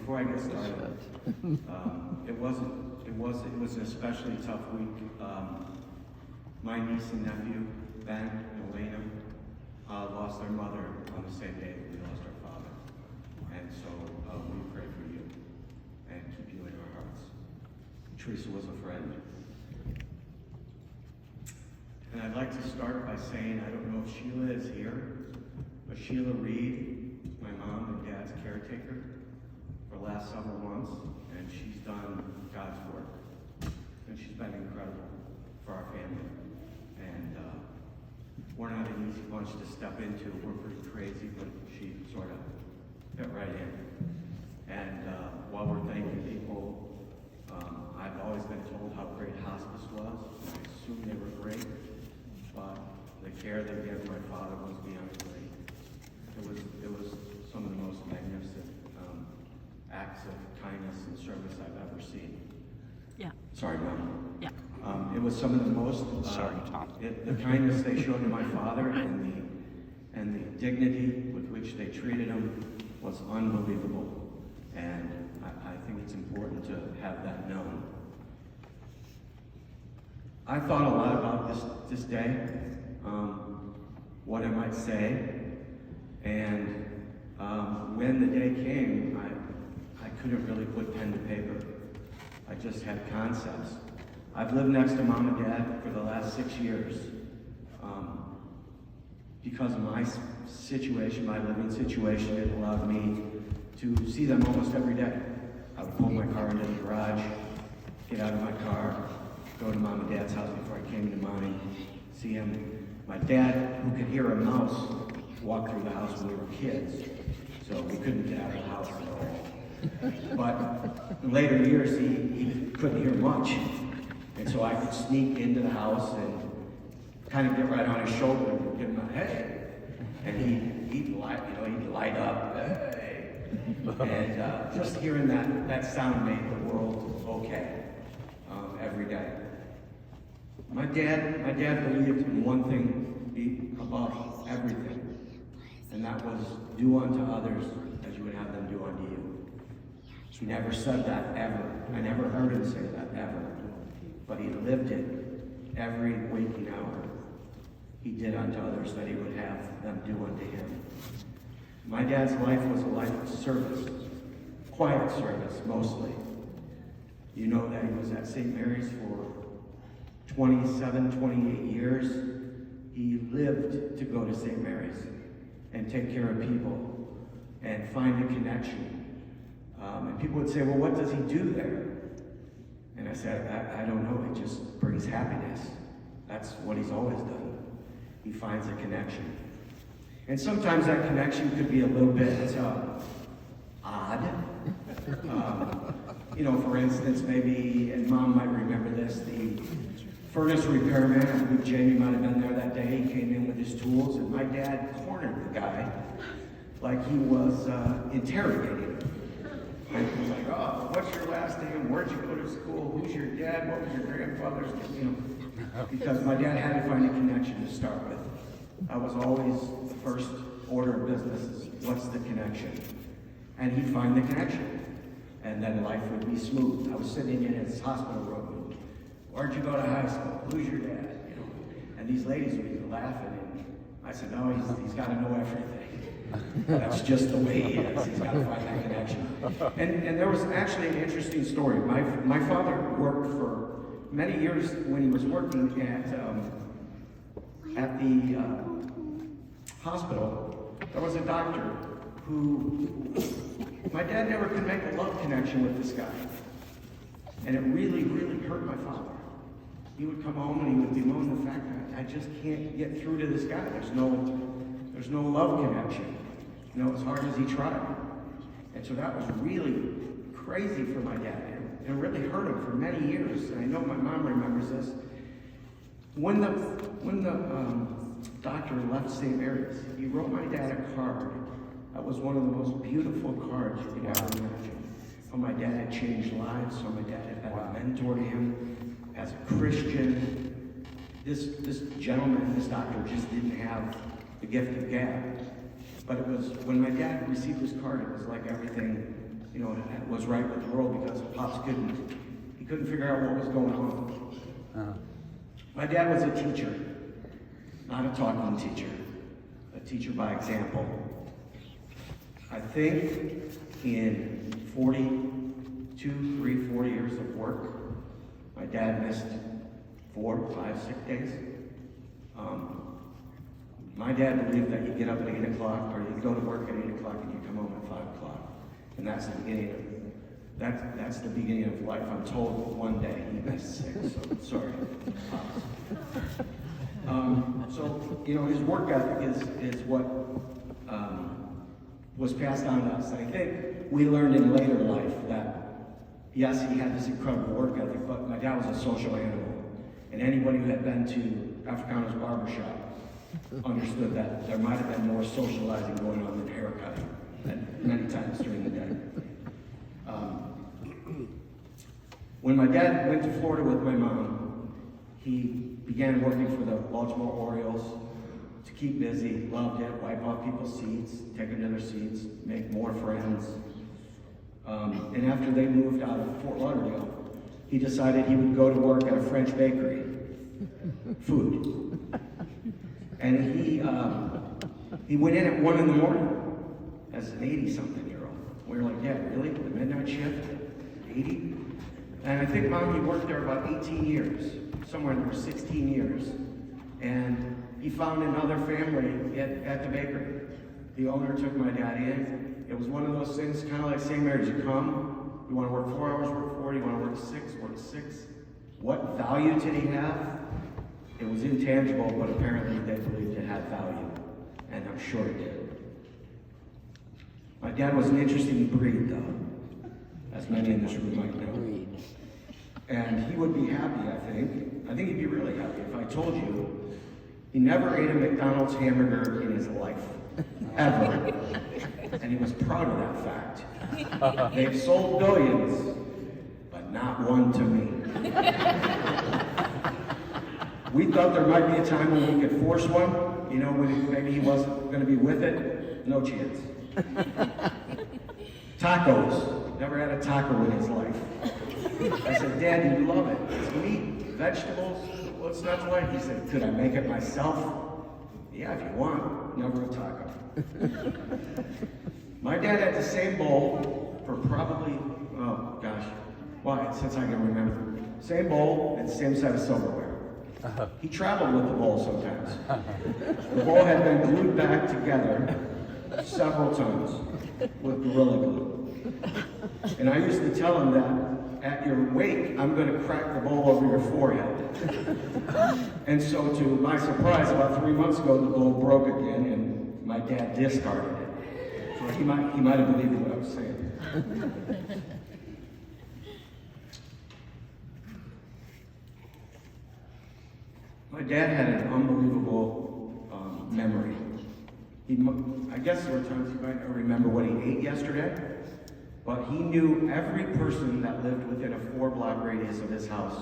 before I get started, it was an especially tough week. My niece and nephew, Ben and Elena, lost their mother on the same day that we lost our father. And so we pray for you and keep you in our hearts. Teresa was a friend. And I'd like to start by saying, I don't know if Sheila is here, but Sheila Reed, my mom and dad's caretaker for the last several months, and she's done God's work. And she's been incredible for our family. And we're not an easy bunch to step into. We're pretty crazy, but she sort of fit right in. And while we're thanking people, I've always been told how great hospice was. I assume they were great, but the care they gave my father was beyond great. It was some of the most magnificent acts of kindness and service I've ever seen. Yeah. Sorry, Mom. Yeah. It was some of the most Sorry, Tom. the kindness they showed to my father and the dignity with which they treated him was unbelievable. And I think it's important to have that known. I thought a lot about this day, what I might say, and when the day came, I couldn't really put pen to paper. I just had concepts. I've lived next to Mom and Dad for the last 6 years. Because of my situation, my living situation, it allowed me to see them almost every day. I would pull my car into the garage, get out of my car, go to Mom and Dad's house before I came to mine, see him. My dad, who could hear a mouse, walk through the house when we were kids, so we couldn't get out of the house at all. But in later years, he couldn't hear much. And so I could sneak into the house and kind of get right on his shoulder and give him a hey. And he'd light up, hey. And just hearing that sound made the world okay every day. My dad believed in one thing above everything, and that was do unto others as you would have them do unto you. He never said that ever. I never heard him say that ever. But he lived it every waking hour. He did unto others that he would have them do unto him. My dad's life was a life of service, quiet service mostly. You know that he was at St. Mary's for 27, 28 years. He lived to go to St. Mary's and take care of people and find a connection. And people would say, well, what does he do there? And I said, I don't know, it just brings happiness. That's what he's always done. He finds a connection. And sometimes that connection could be a little bit odd. For instance, maybe, and Mom might remember this, the furnace repairman, I believe Jamie might have been there that day, he came in with his tools, and my dad cornered the guy like he was interrogating him. And he was like, oh, what's your last name? Where'd you go to school? Who's your dad? What was your grandfather's name? Because my dad had to find a connection to start with. That was always the first order of business is, what's the connection? And he'd find the connection. And then life would be smooth. I was sitting in his hospital room. Where'd you go to high school? Who's your dad? And these ladies would be laughing. And I said, no, he's got to know everything. That's just the way he is. He's got to find that connection. And there was actually an interesting story. My father worked for many years when he was working at the hospital. There was a doctor who, my dad never could make a love connection with this guy. And it really, really hurt my father. He would come home and he would bemoan the fact that I just can't get through to this guy. There's no love connection, as hard as he tried. And so that was really crazy for my dad. And it really hurt him for many years. And I know my mom remembers this. When the doctor left St. Mary's, he wrote my dad a card. That was one of the most beautiful cards you could ever imagine. How my dad had changed lives, how my dad had been a mentor to him as a Christian. This gentleman, this doctor, just didn't have the gift of gab. But it was, when my dad received this card, it was like everything was right with the world because Pops couldn't figure out what was going on. My dad was a teacher, not a talking teacher, a teacher by example. I think in 40 years of work, my dad missed 4, 5, 6 days. My dad believed that you get up at 8 o'clock, or you go to work at 8 o'clock and you come home at 5 o'clock. And that's the beginning of life. I'm told one day he missed 6, so sorry. His work ethic is what was passed on to us. I think we learned in later life that, yes, he had this incredible work ethic, but my dad was a social animal. And anybody who had been to Africano's barbershop understood that there might have been more socializing going on than haircutting many times during the day. When my dad went to Florida with my mom, he began working for the Baltimore Orioles to keep busy, loved it, wipe off people's seats, take them to their seats, make more friends. And after they moved out of Fort Lauderdale, he decided he would go to work at a French bakery, food. And he went in at 1 in the morning as an 80-something-year-old. We were like, Dad, really? The midnight shift? 80? And I think, Mom, he worked there about 18 years, somewhere in there, 16 years. And he found another family at the bakery. The owner took my dad in. It was one of those things, kind of like same marriage. You come, you want to work 4 hours, work 4. You want to work 6, work 6. What value did he have? It was intangible, but apparently they believed it had value, and I'm sure it did. My dad was an interesting breed, though, as many in this room might know. And he would be happy, I think. I think he'd be really happy if I told you he never ate a McDonald's hamburger in his life, ever. And he was proud of that fact. They've sold billions, but not one to me. We thought there might be a time when we could force one, when maybe he wasn't going to be with it. No chance. Tacos. Never had a taco in his life. I said, Dad, you love it. It's meat, vegetables. What's not to like? He said, could I make it myself? Yeah, if you want. Never a taco. My dad had the same bowl for probably, since I can remember. Same bowl and same set of silverware. He traveled with the bowl sometimes. The bowl had been glued back together several times with Gorilla Glue. And I used to tell him that at your wake, I'm going to crack the bowl over your forehead. And so to my surprise, about 3 months ago, the bowl broke again and my dad discarded it. So he might have believed what I was saying. My dad had an unbelievable memory. I guess there were times he might not remember what he ate yesterday, but he knew every person that lived within a 4-block radius of his house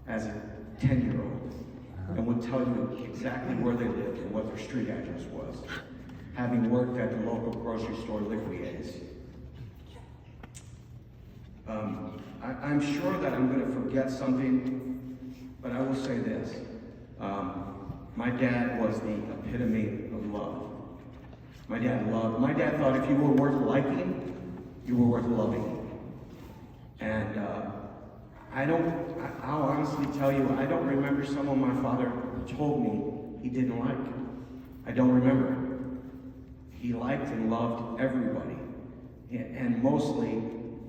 as a 10-year-old, and would tell you exactly where they lived and what their street address was, having worked at the local grocery store liquidators. I'm sure that I'm going to forget something, but I will say this. My dad was the epitome of love. My dad thought if you were worth liking, you were worth loving. And I'll honestly tell you, I don't remember someone my father told me he didn't like. I don't remember it. He liked and loved everybody, and mostly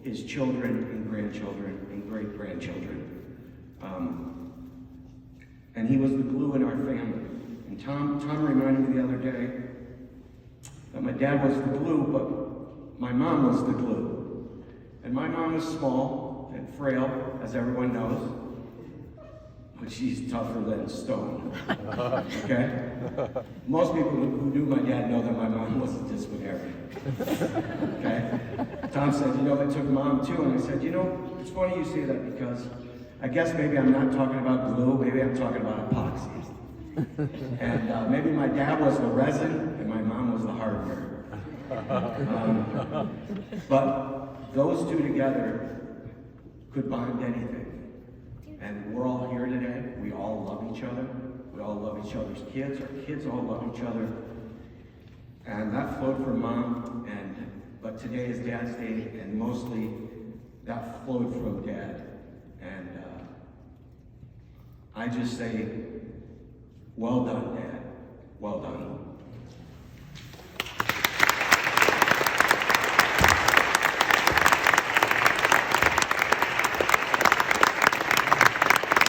his children and grandchildren and great-grandchildren. And he was the glue in our family. And Tom reminded me the other day that my dad was the glue, but my mom was the glue. And my mom was small and frail, as everyone knows, but she's tougher than stone. Okay? Most people who knew my dad know that my mom was a disciplinarian. Okay? Tom said, it took Mom too. And I said, it's funny you say that because I guess maybe I'm not talking about glue, maybe I'm talking about epoxy. And maybe my dad was the resin and my mom was the hardware. But those two together could bond anything. And we're all here today. We all love each other. We all love each other's kids. Our kids all love each other. And that flowed from Mom, but today is Dad's Day, and mostly that flowed from Dad. And I just say, well done, Dad. Well done.